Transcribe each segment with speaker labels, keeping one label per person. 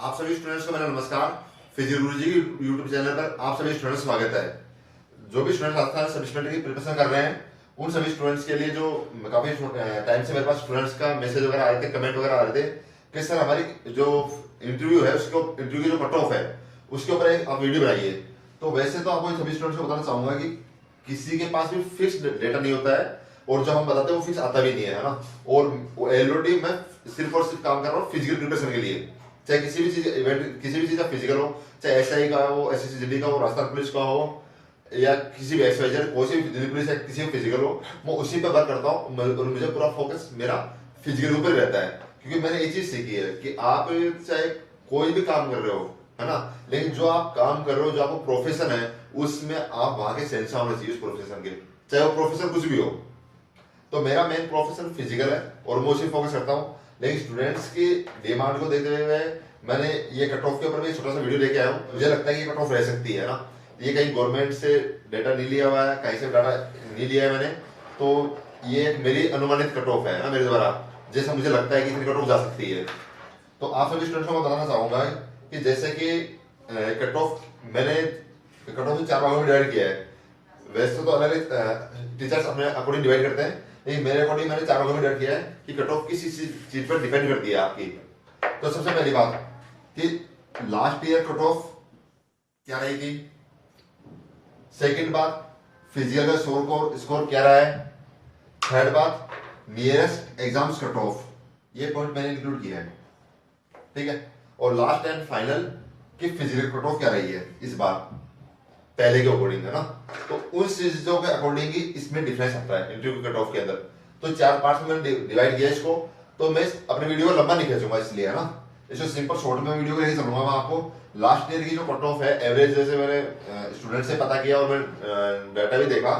Speaker 1: आप सभी स्टूडेंट्स को मेरा नमस्कार। फिजिकल गुरुजी की यूट्यूब चैनल पर आप सभी स्टूडेंट्स का स्वागत है। जो भी स्टूडेंट्स आज सब स्टूडेंट की प्रिपरेशन कर रहे हैं, उन सभी स्टूडेंट्स के लिए जो काफी टाइम से मेरे पास स्टूडेंट्स का मैसेज वगैरह आ रहे थे, कमेंट वगैरह आ रहे थे कि सर हमारी जो इंटरव्यू है उसको इंटरव्यू की जो कट ऑफ है उसके ऊपर एक आप वीडियो बनाइए। तो वैसे तो आपको सभी स्टूडेंट्स को बताना चाहूंगा कि किसी के पास भी फिक्स डेटा नहीं होता है और जो हम बताते हैं वो फिक्स आता भी नहीं है ना। और एलओडी मैं सिर्फ और सिर्फ काम कर रहा हूँ फिजिकल प्रिपरेशन के लिए, चाहे किसी भी चीज इवेंट किसी भी चीज का फिजिकल हो, चाहे एसआई का हो, एसएससी का हो, राजस्थान पुलिस का हो या किसी भी एक्सवाइजर कोई सी भी दिल्ली पुलिस या किसी भी फिजिकल हो, मैं उसी पे वर्क करता हूँ और मुझे पूरा फोकस मेरा फिजिकल ऊपर रहता है। क्योंकि मैंने ये चीज सीखी है कि आप चाहे कोई भी काम कर रहे हो है ना, लेकिन जो आप काम कर रहे हो, जो आपको प्रोफेशन है, उसमें आप वहां के सेंस होने चाहिए उस प्रोफेशन के, चाहे वो प्रोफेशन कुछ भी हो। तो मेरा मेन प्रोफेशन फिजिकल है और मैं उसी फोकस करता हूँ। लेकिन स्टूडेंट्स की डिमांड को देखते हुए मैंने ये कट ऑफ के ऊपर भी छोटा सा वीडियो लेके आया हूँ। मुझे लगता है कि कट ऑफ रह सकती है ना, ये कहीं गवर्नमेंट से डेटा नहीं लिया हुआ है, कहीं से डाटा नहीं लिया है मैंने, तो ये मेरी अनुमानित कट ऑफ है ना मेरे द्वारा, जैसा मुझे लगता है कि इतनी कट ऑफ जा सकती है। तो आप सभी स्टूडेंट्स को मैं बताना चाहूंगा कि जैसे कि कट ऑफ मैंने कट ऑफ 4 भागों में डिवाइड किया है। वैसे तो अलग टीचर्स अपने अकॉर्डिंग डिवाइड करते हैं, लेकिन मेरे अकॉर्डिंग मैंने 4 भागों में डिवाइड किया है कि कट ऑफ किसी चीज पर डिपेंड करती है आपकी। तो सबसे पहली बात कि लास्ट ईयर कट ऑफ क्या रहेगी। सेकंड बात, फिजिकल का स्कोर क्या रहा है। थर्ड बात, नियरेस्ट एग्जाम्स कट ऑफ, ये पॉइंट मैंने इंक्लूड किया है, ठीक है। और लास्ट एंड फाइनल कि फिजिकल कट ऑफ क्या रही है इस बार पहले के अकॉर्डिंग, है ना। तो उन चीजों के अकॉर्डिंग ही इसमें डिफरेंस आता है इंटरव्यू कट ऑफ के अंदर। तो 4 पार्ट्स में मैंने डिवाइड किया इसको। तो मैं अपने वीडियो को लंबा नहीं खींचूंगा इसलिए, है ना, इसको सिंपल शॉर्ट में वीडियो को लेके चलूंगा मैं आपको। लास्ट ईयर की जो कट ऑफ है एवरेज, जैसे मैंने स्टूडेंट से पता किया और मैं डाटा भी देखा,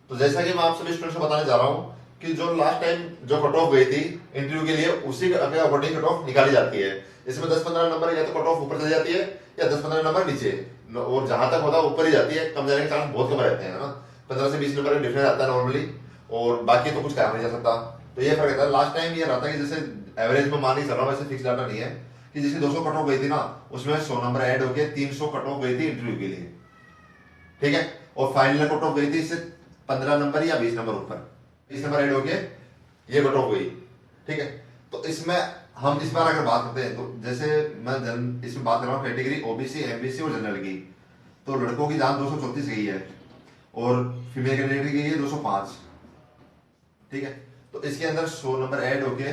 Speaker 1: तो जैसा कि मैं आप सभी स्टूडेंट्स को बताने जा रहा हूँ कि जो लास्ट टाइम जो कट ऑफ गई थी इंटरव्यू के लिए, उसी के अकॉर्डिंग कट ऑफ निकाली जाती है। इसमें 10-15 नंबर या तो कट ऑफ ऊपर चली जाती है या 10-15 नंबर नीचे, और जहां तक होता है ऊपर ही जाती है, कम जाने के चांस बहुत कम रहते हैं ना। 15 से 20 नंबर का डिफरेंस आता है नॉर्मली, और बाकी तो कुछ कहा नहीं जा सकता। तो ये फर्क है। लास्ट टाइम ये रहा था कि जैसे एवरेज में मान ही चल रहा हूँ, वैसे फिक्स डाटा नहीं है, कि जैसे 200 कट ऑफ गई थी ना, उसमें 100 नंबर ऐड होके 300 कट ऑफ गई थी इंटरव्यू के लिए, ठीक है। और फाइनल कट ऑफ गई थी इससे 15 नंबर या 20 नंबर ऊपर, 20 नंबर ऐड होके ये कट ऑफ गई, ठीक है। तो इसमें हम इस बार अगर बात करते हैं, तो जैसे मैं इसमें बात कर रहा हूँ कैटेगरी ओबीसी, एमबीसी और जनरल की, तो लड़कों की जान 234 गई है और फीमेल कैंडिडेट की गई है 205, ठीक है। तो इसके अंदर 100 नंबर ऐड होके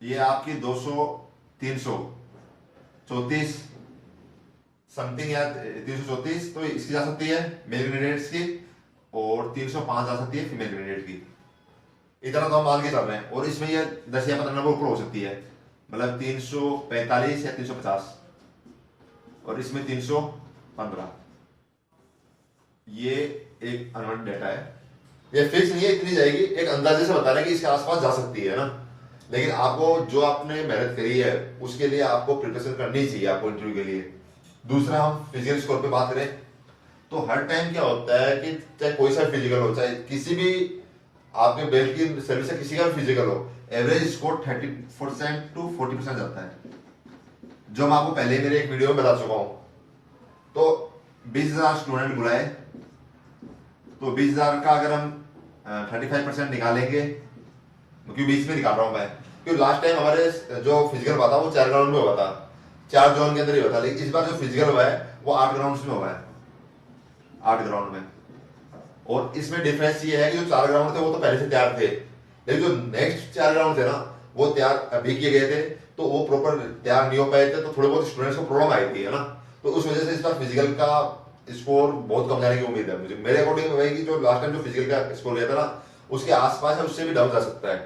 Speaker 1: ये आपकी 200 334 समथिंग या 334, तो इसकी जा सकती है मेल कैंडिडेट्स की, और 305 जा सकती है फीमेल कैंडिडेट की। इतना तो हम मान के चल रहे हैं, और इसमें ये 10 या 15 नंबर ऊपर हो सकती है, मतलब 345 या 350, और इसमें 315। ये एक अननोन डेटा है, ये फिक्स नहीं है इतनी जाएगी, एक अंदाजे से बता रहे हैं कि इसके आसपास जा सकती है ना। लेकिन आपको जो आपने मेहनत करी है उसके लिए आपको प्रिपरेशन करनी चाहिए आपको इंटरव्यू के लिए। दूसरा, हम फिजिकल स्कोर पे बात करें तो हर टाइम क्या होता है कि चाहे कोई सा फिजिकल हो, चाहे किसी भी आपके बेल्ट की सर्विस से किसी का भी फिजिकल हो, एवरेज स्कोर 30% to 40% जाता है, जो मैं आपको पहले मेरे एक वीडियो में बता चुका हूं। तो 20,000 स्टूडेंट बुलाए, तो 20,000 का अगर हम 35% निकालेंगे, क्योंकि 20 में निकाल रहा हूं मैं, क्योंकि लास्ट टाइम हमारे जो फिजिकल हुआ था वो 4 ग्राउंड में हुआ था, 4 जोन के अंदर ही हुआ था। लेकिन इस बार जो फिजिकल हुआ है वो 8 ग्राउंड में हुआ है, 8 ग्राउंड में। और इसमें डिफरेंस ये है कि जो 4 ग्राउंड थे वो तो पहले से तैयार थे, लेकिन जो नेक्स्ट 4 ग्राउंड थे ना वो तैयार अभी किए गए थे, तो वो प्रॉपर तैयार नहीं हो पाए थे, तो थोड़े बहुत स्टूडेंट्स को प्रॉब्लम आई थी, है ना। तो उस वजह से इस बार फिजिकल का स्कोर बहुत कम जाने की उम्मीद है मुझे, मेरे अकॉर्डिंग वही कि जो लास्ट टाइम जो फिजिकल का स्कोर लिया था ना उसके आसपास है, उससे भी डाउन जा सकता है,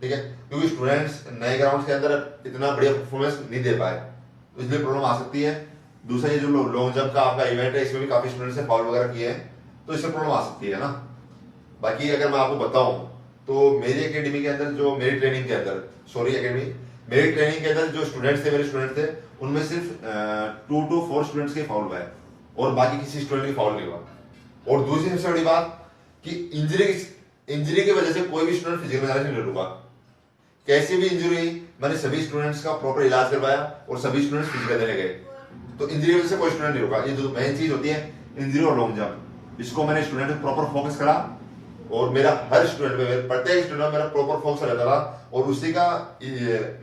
Speaker 1: ठीक है। क्योंकि स्टूडेंट्स नए ग्राउंड के अंदर इतना बढ़िया परफॉर्मेंस नहीं दे पाए, तो इसलिए प्रॉब्लम आ सकती है। दूसरा, ये जो लॉन्ग जंप का आपका इवेंट है, इसमें भी काफी स्टूडेंट्स ने फाउल वगैरह किए हैं, तो इससे प्रॉब्लम आ सकती है ना। बाकी अगर मैं आपको बताऊं तो मेरी एकेडमी के अंदर जो मेरी ट्रेनिंग के अंदर मेरी ट्रेनिंग के अंदर जो मेरे स्टूडेंट थे, उनमें सिर्फ 2 to 4 स्टूडेंट्स के फाउल हुआ है और बाकी किसी स्टूडेंट के फाउल नहीं हुआ। और दूसरी सबसे बड़ी बात कि इंजरी की वजह से कोई भी स्टूडेंट फिजिकल में नहीं रुका। कैसी भी इंजरी, मैंने सभी स्टूडेंट्स का प्रॉपर इलाज करवाया और सभी स्टूडेंट्स फिजिकल देने गए। तो इंजरी वजह से कोई स्टूडेंट नहीं रुका। ये जो मेन चीज होती है इंजरी और लॉन्ग जंप, इसको मैंने स्टूडेंट पे प्रॉपर फोकस करा और मेरा हर स्टूडेंट पे, प्रत्येक स्टूडेंट में मेरा प्रॉपर फोकस रहता था और उसी का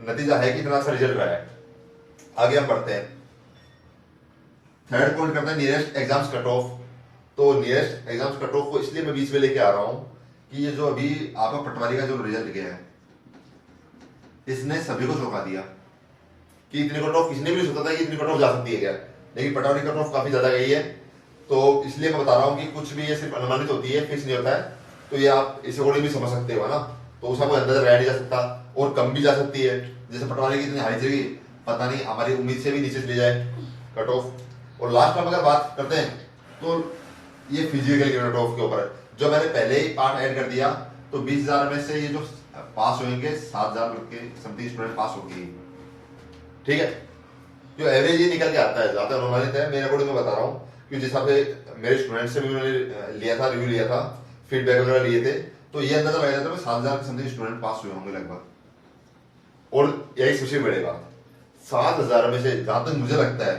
Speaker 1: नतीजा है कि इतना अच्छा रिजल्ट रहा है। आगे हम बढ़ते हैं, थर्ड पॉइंट करते हैं नियरेस्ट एग्जाम्स कट ऑफ। तो नियरेस्ट एग्जाम्स कट ऑफ को इसलिए मैं बीच में लेके आ रहा हूं कि ये जो अभी आपका पटवारी का जो रिजल्ट गया है, इसने सभी को चौंका दिया कि इतनी कट ऑफ किसने भी नहीं सोचा था कि इतनी कट ऑफ जा सकती है क्या, लेकिन पटवारी कट ऑफ काफी ज्यादा गई है। तो इसलिए मैं बता रहा हूँ कि कुछ भी ये सिर्फ अनुमानित होती है, फिक्स नहीं होता है। तो ये आप इस अकॉर्डिंग भी समझ सकते हो ना, तो उसका कोई अंदाजा लगाया नहीं जा सकता और कम भी जा सकती है। जैसे पटवारी की इतनी हाई चली, पता नहीं हमारी उम्मीद से भी नीचे चली जाए कट ऑफ। और लास्ट में अगर बात करते हैं तो ये फिजिकल कट ऑफ के ऊपर जो मैंने पहले ही पार्ट ऐड कर दिया, तो 20,000 में से ये जो पास होंगे 7,000 के समथिंग स्टूडेंट पास होंगे, ठीक है। जो एवरेज ये निकल के आता है, ज्यादा अनुमानित है मेरे अकॉर्डिंग, मैं बता रहा हूँ कि जिस हिसाब से मेरे स्टूडेंट से भी मैंने लिया था, रिव्यू लिया था, फीडबैक वगैरह लिए थे, तो ये अंदाजा लगाया जाता है 7,000 के समथिंग स्टूडेंट पास हुए होंगे लगभग। और यही सबसे बड़ी बात, 7,000 में से जहां तक मुझे लगता है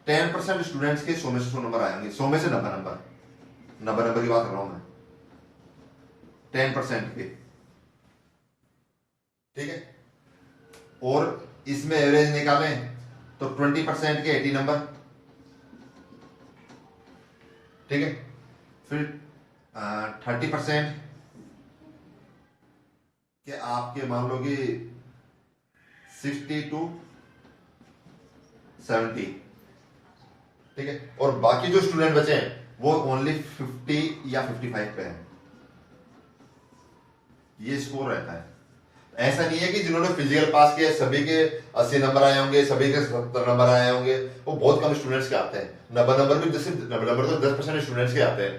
Speaker 1: 10% स्टूडेंट्स के 100 में से 100 नंबर आएंगे, 100 में से 90 नंबर, 90 नंबर की बात कर रहा हूं मैं, 10% के, ठीक है। और इसमें एवरेज निकालें तो 20% के 80 नंबर, ठीक है। फिर 30% के आपके मान लो कि 60 to 70, ठीक है। और बाकी जो स्टूडेंट बचे हैं वो ओनली 50 या 55 पे हैं, ये स्कोर रहता है। ऐसा नहीं है कि जिन्होंने फिजिकल पास किया सभी के 80 नंबर आए होंगे, सभी के 70 नंबर आए होंगे, वो बहुत कम स्टूडेंट्स के आते हैं। 90 नंबर भी, जैसे 90 नंबर तो 10% स्टूडेंट्स के आते हैं,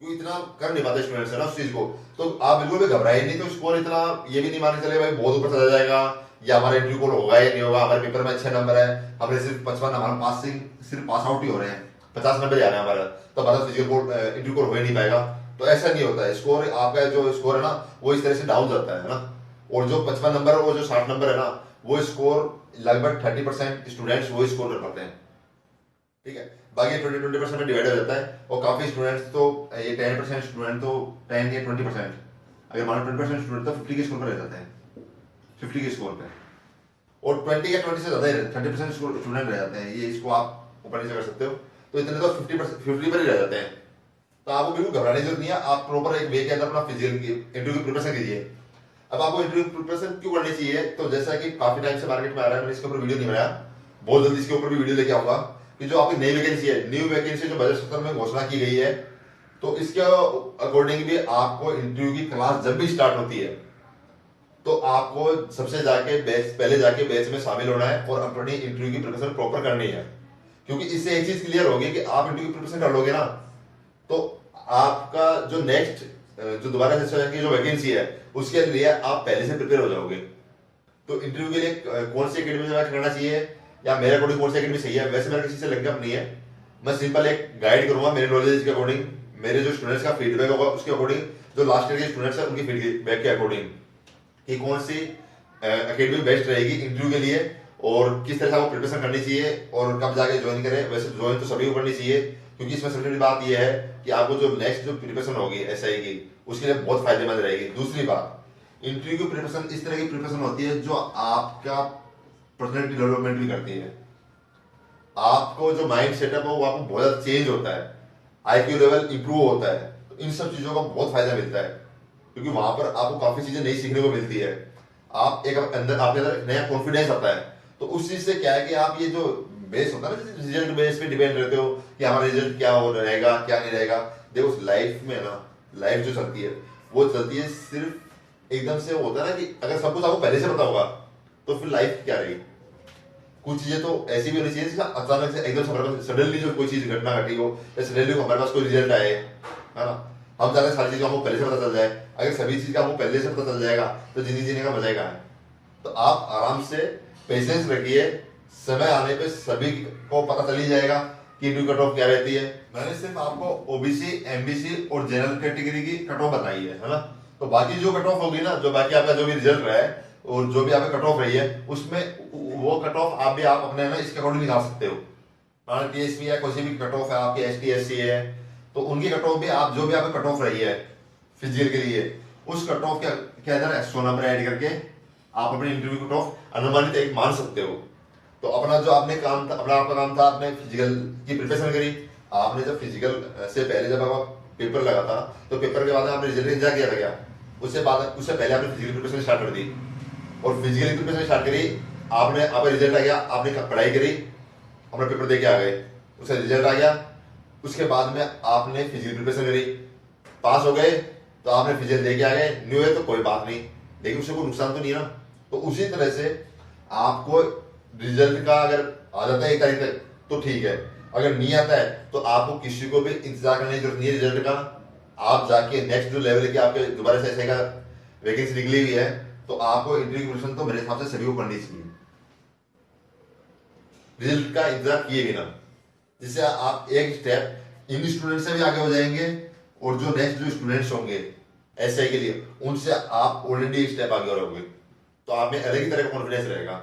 Speaker 1: क्योंकि इतना कर नहीं पाते स्टूडेंट्स है ना उस चीज को। तो आप बिल्कुल भी घबराए नहीं, तो स्कोर इतना ये भी नहीं माने चले भाई बहुत ऊपर चला जाएगा या हमारा इंटरव्यू कोड होगा या नहीं होगा, हमारे पेपर में अच्छे नंबर है, हमने सिर्फ 55, हमारा पासिंग सिर्फ पास आउट ही हो रहे हैं, 50 नंबर जा रहे हैं हमारा, तो हमारा फिजिकल कोड इंटरव्यू कोड हो ही नहीं पाएगा। तो ऐसा नहीं होता है, स्कोर आपका जो स्कोर है ना वो इस तरह से डाउन जाता है ना। और जो 55 नंबर और जो 60 नंबर है ना, वो स्कोर लगभग 30% स्टूडेंट्स वो स्कोर कर पाते हैं, ठीक है। बाकी 20% में डिवाइड हो जाता है और काफी स्टूडेंट्स तो ये 10% स्टूडेंट तो 10 या 20%, अगर मानो 20% स्टूडेंट तो 50 के स्कोर पर रह जाते हैं, 50 के स्कोर पे, और 20 या 20 से ज्यादा ही 30% स्टूडेंट रह जाते हैं। ये इसको आप ऊपर नीचे कर सकते हो, तो इतने तो 50 पर ही रह जाते हैं। तो आपको बिल्कुल घबराने की जरूरत नहीं है, आप प्रॉपर एक वे के अंदर अपना फिजिकल इंटरव्यू की प्रिपरेशन कीजिए। अब आपको इंटरव्यू प्रिपरेशन क्यों करनी चाहिए, तो जैसा कि काफी टाइम से मार्केट में आ रहा है, मैंने इसके ऊपर वीडियो नहीं बनाया, बहुत जल्दी इसके ऊपर भी वीडियो लेके आऊंगा कि जो आपकी नई वैकेंसी है, न्यू वैकेंसी जो बजट सत्र में घोषणा की गई है, तो इसके अकॉर्डिंग भी आपको इंटरव्यू की क्लास जब भी स्टार्ट होती है तो आपको सबसे जाके पहले जाके बैच में शामिल होना है और अपनी इंटरव्यू की प्रिपरेशन प्रॉपर करनी है। क्योंकि इससे एक चीज क्लियर होगी कि आप इंटरव्यू की प्रिपरेशन कर लोगे ना, तो आपका जो नेक्स्ट जो दोबारा की जो वैकेंसी है उसके लिए आप पहले से प्रिपेयर हो जाओगे। तो इंटरव्यू के लिए कौन सी एकेडमी में करना चाहिए या मेरे अकॉर्डिंग कौन सी एकेडमी सही है, वैसे मेरा किसी से लिंकअप नहीं है। मैं सिंपल एक गाइड करूंगा मेरे नॉलेज के अकॉर्डिंग, मेरे जो स्टूडेंट्स का फीडबैक होगा उसके अकॉर्डिंग, जो लास्ट ईयर के स्टूडेंट्स हैं उनकी फीडबैक के अकॉर्डिंग कि कौन सी एकेडमी बेस्ट रहेगी इंटरव्यू के लिए और किस तरह से आपको प्रिपरेशन करनी चाहिए और कब जाके ज्वाइन करें। वैसे ज्वाइन तो सभी को करनी चाहिए, क्योंकि इसमें सबसे बड़ी बात यह है कि आपको जो नेक्स्ट जो प्रिपरेशन होगी एसआई की उसके लिए बहुत फायदेमंद रहेगी। दूसरी बात, इंटरव्यू की प्रिपरेशन इस तरह की प्रिपरेशन होती है जो आपका पर्सनैलिटी डेवलपमेंट भी करती है। आपको जो माइंड सेटअप है वो आपको बहुत ज्यादा चेंज होता है, आईक्यू लेवल इंप्रूव होता है, तो इन सब चीजों का बहुत फायदा मिलता है, क्योंकि वहां पर आपको काफी चीजें नई सीखने को मिलती है। आप एक अंदर आपके अंदर नया कॉन्फिडेंस आता है, तो उस चीज से क्या है कि आप ये जो बेस होता है ना, रिजल्ट बेस पे डिपेंड रहते हो कि हमारा रिजल्ट क्या हो रहेगा क्या नहीं रहेगा। देखो लाइफ में ना, लाइफ जो चलती है वो चलती है सिर्फ एकदम से होता है ना कि अगर सब कुछ आपको पहले से पता होगा तो फिर लाइफ क्या रहेगी। कुछ चीजें तो ऐसी भी होनी चाहिए जिसका अचानक से एकदम से हमारे पास सडनली जो कोई चीज घटना घटी हो या सडनली हमारे पास कोई रिजल्ट आए, है ना, हम चाहते हैं सारी चीजों को पहले से पता चल जाए। अगर सभी चीज का आपको पहले से पता चल जाएगा तो जिंदगी जीने का मजा ही कहाँ है। तो आप आराम से पेशेंस रखिए, समय आने पे सभी को पता चल ही जाएगा कि इंटरव्यू कट ऑफ क्या रहती है। मैंने सिर्फ आपको ओबीसी, एमबीसी और जनरल कैटेगरी की कट ऑफ बताई है ना। तो बाकी जो कट ऑफ होगी ना, जो बाकी आपका जो भी रिजल्ट रहा है और जो भी आपका कट ऑफ रही है उसमें वो कट ऑफ आप भी आप अपने ना इसके अकॉर्डिंग निकाल सकते हो। मान टीएसपी है, कोई भी कट ऑफ है आपकी, एसटीएससी है, तो उनकी कट ऑफ भी आप जो भी आपका कट ऑफ रही है फिजिकल के लिए, उस कट ऑफ के अंदर एक्स्ट्रा नंबर ऐड करके आप अपने इंटरव्यू कट ऑफ अनुमानित एक मान सकते हो। तो अपना जो आपने काम था, अपना आपका काम था, आपने फिजिकल की प्रिपरेशन करी। आपने जब फिजिकल से पहले जब आप पेपर लगा था तो पेपर के बाद आपने रिजल्ट इंतजार किया था क्या? उससे पहले आपने फिजिकल प्रिपरेशन स्टार्ट कर दी और फिजिकल प्रिपरेशन स्टार्ट करी, आपने आपका रिजल्ट आ गया, आपने पढ़ाई करी, अपना पेपर दे के आ गए, उसका रिजल्ट आ गया, उसके बाद में आपने फिजिकल प्रिपरेशन करी, पास हो गए, तो आपने फिजिकल दे के आ गए, न्यू है तो कोई बात नहीं, लेकिन उससे कोई नुकसान तो नहीं है ना। तो उसी तरह से आपको रिजल्ट का अगर आ जाता है 1 तारीख तक तो ठीक है, अगर नहीं आता है तो आपको किसी को भी इंतजार करने की जरूरत नहीं है रिजल्ट का। आप जाके नेक्स्ट जो लेवल की आपके दोबारा से ऐसे का वैकेंसी निकली हुई है तो आपको इंटरव्यू की प्रिपरेशन तो मेरे हिसाब से सभी को करनी चाहिए, रिजल्ट का इंतजार किए बिना, जिससे आप एक स्टेप इन स्टूडेंट से भी आगे हो जाएंगे और जो नेक्स्ट जो स्टूडेंट्स होंगे एसआई के लिए उनसे आप ऑलरेडी एक स्टेप आगे रहोगे, तो आप में अलग ही तरह का कॉन्फिडेंस रहेगा।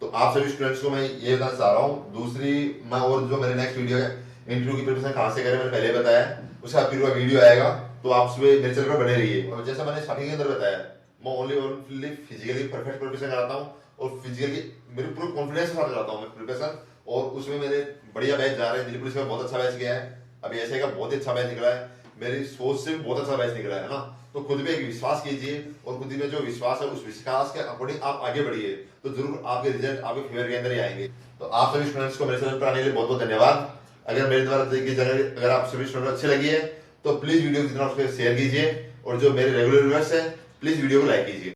Speaker 1: तो आप सभी स्टूडेंट्स को मैं ये बताना चाह रहा हूँ। दूसरी मैं और जो मेरे नेक्स्ट वीडियो है इंटरव्यू की प्रिपरेशन कहाँ से करें मैंने पहले बताया, उसका फिर वीडियो आएगा, तो आप सुबह मेरे चैनल पर बने रहिए। और जैसा मैंने स्टार्टिंग के अंदर बताया, मैं ओनली फिजिकली परफेक्ट प्रिपरेशन कराता हूँ और फिजिकली मेरे पूरे कॉन्फिडेंस के साथ कराता हूँ मैं प्रिपरेशन, और उसमें मेरे बढ़िया बैच जा रहे हैं। दिल्ली पुलिस में बहुत अच्छा बैच गया है, अभी ऐसे का बहुत ही अच्छा बैच निकला है, मेरी सोच से भी बहुत अच्छा बैच निकला है ना। तो खुद में एक विश्वास कीजिए और खुद में जो विश्वास है उस विश्वास के अकॉर्डिंग आप आगे बढ़िए, तो जरूर आपके रिजल्ट आपके फेवर के अंदर ही आएंगे। तो आप सभी स्टूडेंट्स को मेरे चैनल पर आने के लिए बहुत बहुत धन्यवाद। अगर मेरे द्वारा देखी जानकारी अगर आप सभी स्टूडेंट अच्छी लगी है तो प्लीज वीडियो की तरफ शेयर कीजिए, और जो मेरे रेगुलर व्यूअर्स है प्लीज वीडियो को लाइक कीजिए।